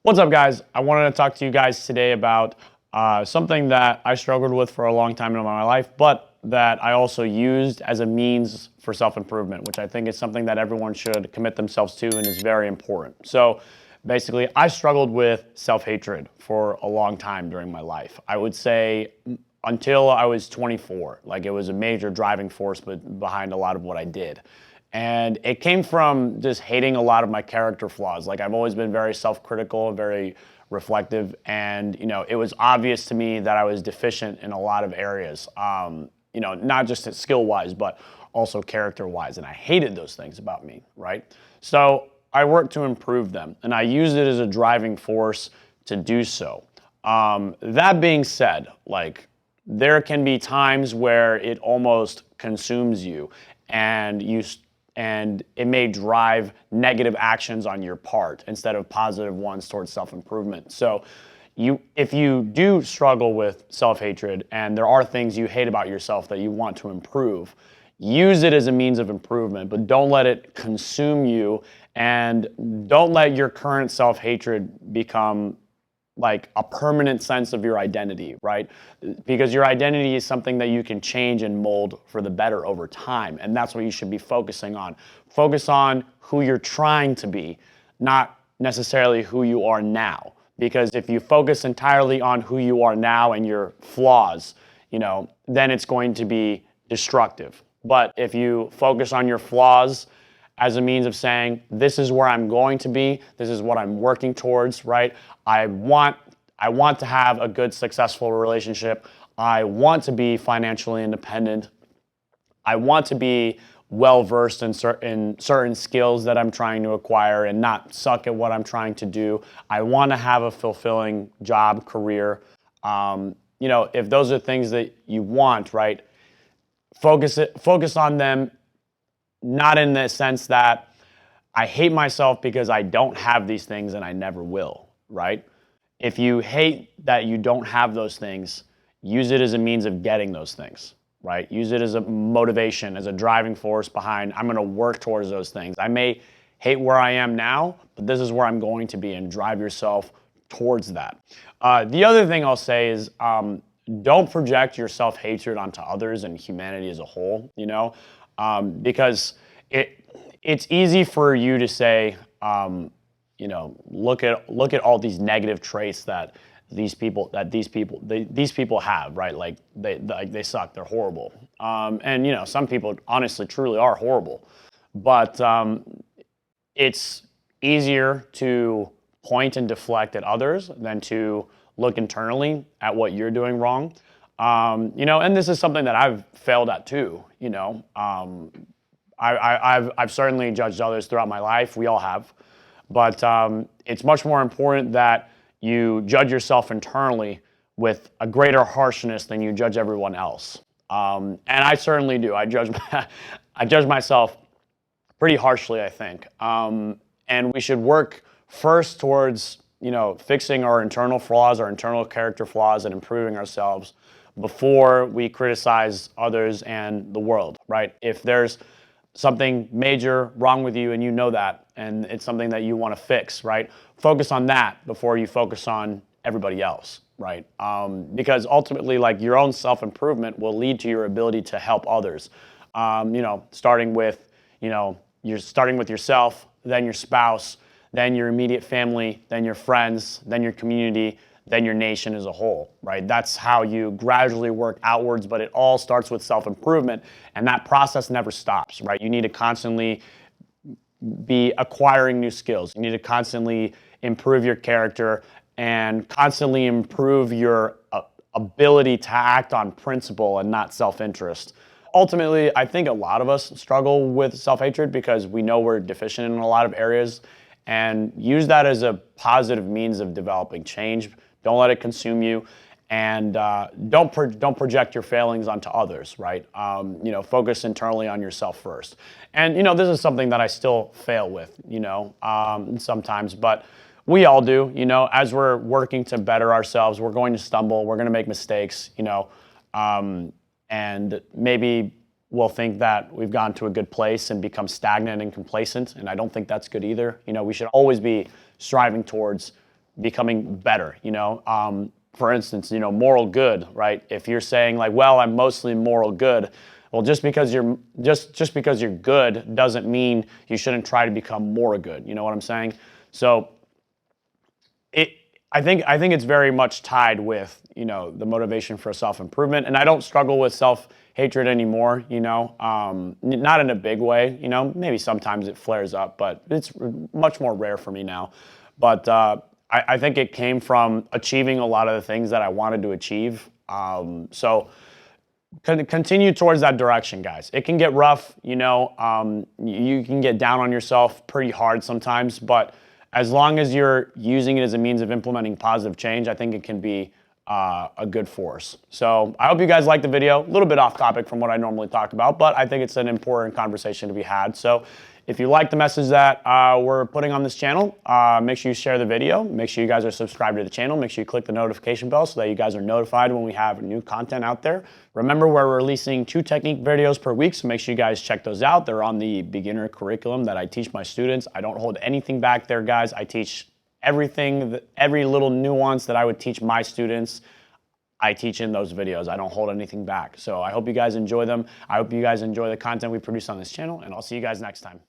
What's up, guys? I wanted to talk to you guys today about something that I struggled with for a long time in my life, but that I also used as a means for self-improvement, which I think is something that everyone should commit themselves to and is very important. So basically, I struggled with self-hatred for a long time during my life. I would say until I was 24, like it was a major driving force behind a lot of what I did. And it came from just hating a lot of my character flaws. Like I've always been very self-critical, very reflective, and it was obvious to me that I was deficient in a lot of areas. Not just skill-wise, but also character-wise, and I hated those things about me, right? So I worked to improve them, and I used it as a driving force to do so. That being said, like there can be times where it almost consumes you, and it may drive negative actions on your part instead of positive ones towards self-improvement. So if you do struggle with self-hatred and there are things you hate about yourself that you want to improve, use it as a means of improvement, but don't let it consume you, and don't let your current self-hatred become like a permanent sense of your identity, right? Because your identity is something that you can change and mold for the better over time. And that's what you should be focusing on. Focus on who you're trying to be, not necessarily who you are now. Because if you focus entirely on who you are now and your flaws, then it's going to be destructive. But if you focus on your flaws as a means of saying, this is where I'm going to be, this is what I'm working towards, right? I want to have a good, successful relationship. I want to be financially independent. I want to be well-versed in certain skills that I'm trying to acquire and not suck at what I'm trying to do. I want to have a fulfilling job, career. If those are things that you want, right? Focus on them, not in the sense that I hate myself because I don't have these things and I never will, right? If you hate that you don't have those things, use it as a means of getting those things, right? Use it as a motivation, as a driving force behind, I'm going to work towards those things. I may hate where I am now, but this is where I'm going to be, and drive yourself towards that. The other thing I'll say is don't project your self-hatred onto others and humanity as a whole, because it's easy for you to say, look at all these negative traits that these people have, right? Like they suck, they're horrible, and some people honestly truly are horrible, but it's easier to point and deflect at others than to look internally at what you're doing wrong. And this is something that I've failed at too. I've certainly judged others throughout my life. We all have, but it's much more important that you judge yourself internally with a greater harshness than you judge everyone else. And I certainly do. I judge myself pretty harshly, I think. And we should work first towards fixing our internal flaws, our internal character flaws, and improving ourselves before we criticize others and the world, right? If there's something major wrong with you and you know that, and it's something that you want to fix, right? Focus on that before you focus on everybody else, right? Because ultimately, like your own self-improvement will lead to your ability to help others. Starting with yourself, then your spouse, then your immediate family, then your friends, then your community, then your nation as a whole, right? That's how you gradually work outwards, but it all starts with self-improvement, and that process never stops, right? You need to constantly be acquiring new skills. You need to constantly improve your character and constantly improve your ability to act on principle and not self-interest. Ultimately, I think a lot of us struggle with self-hatred because we know we're deficient in a lot of areas, and use that as a positive means of developing change. Don't let it consume you, and don't project your failings onto others, right? Focus internally on yourself first. And this is something that I still fail with, sometimes, but we all do. As we're working to better ourselves, we're going to stumble, we're going to make mistakes, and maybe we'll think that we've gotten to a good place and become stagnant and complacent, and I don't think that's good either. We should always be striving towards becoming better, you know? For instance, you know, moral good, right? If you're saying like, well, I'm mostly moral good, well, just because you're good doesn't mean you shouldn't try to become more good. You know what I'm saying? So I think it's very much tied with, you know, the motivation for self-improvement. And I don't struggle with self-hatred anymore, you know, not in a big way, you know, maybe sometimes it flares up, but it's much more rare for me now. But I think it came from achieving a lot of the things that I wanted to achieve. So continue towards that direction, guys. It can get rough, you know, you can get down on yourself pretty hard sometimes, but as long as you're using it as a means of implementing positive change, I think it can be a good force. So I hope you guys liked the video. A little bit off topic from what I normally talk about, but I think it's an important conversation to be had. So if you like the message that we're putting on this channel, make sure you share the video. Make sure you guys are subscribed to the channel. Make sure you click the notification bell so that you guys are notified when we have new content out there. Remember, we're releasing 2 technique videos per week, so make sure you guys check those out. They're on the beginner curriculum that I teach my students. I don't hold anything back there, guys. I teach everything, every little nuance that I would teach my students, I teach in those videos. I don't hold anything back. So I hope you guys enjoy them. I hope you guys enjoy the content we produce on this channel, and I'll see you guys next time.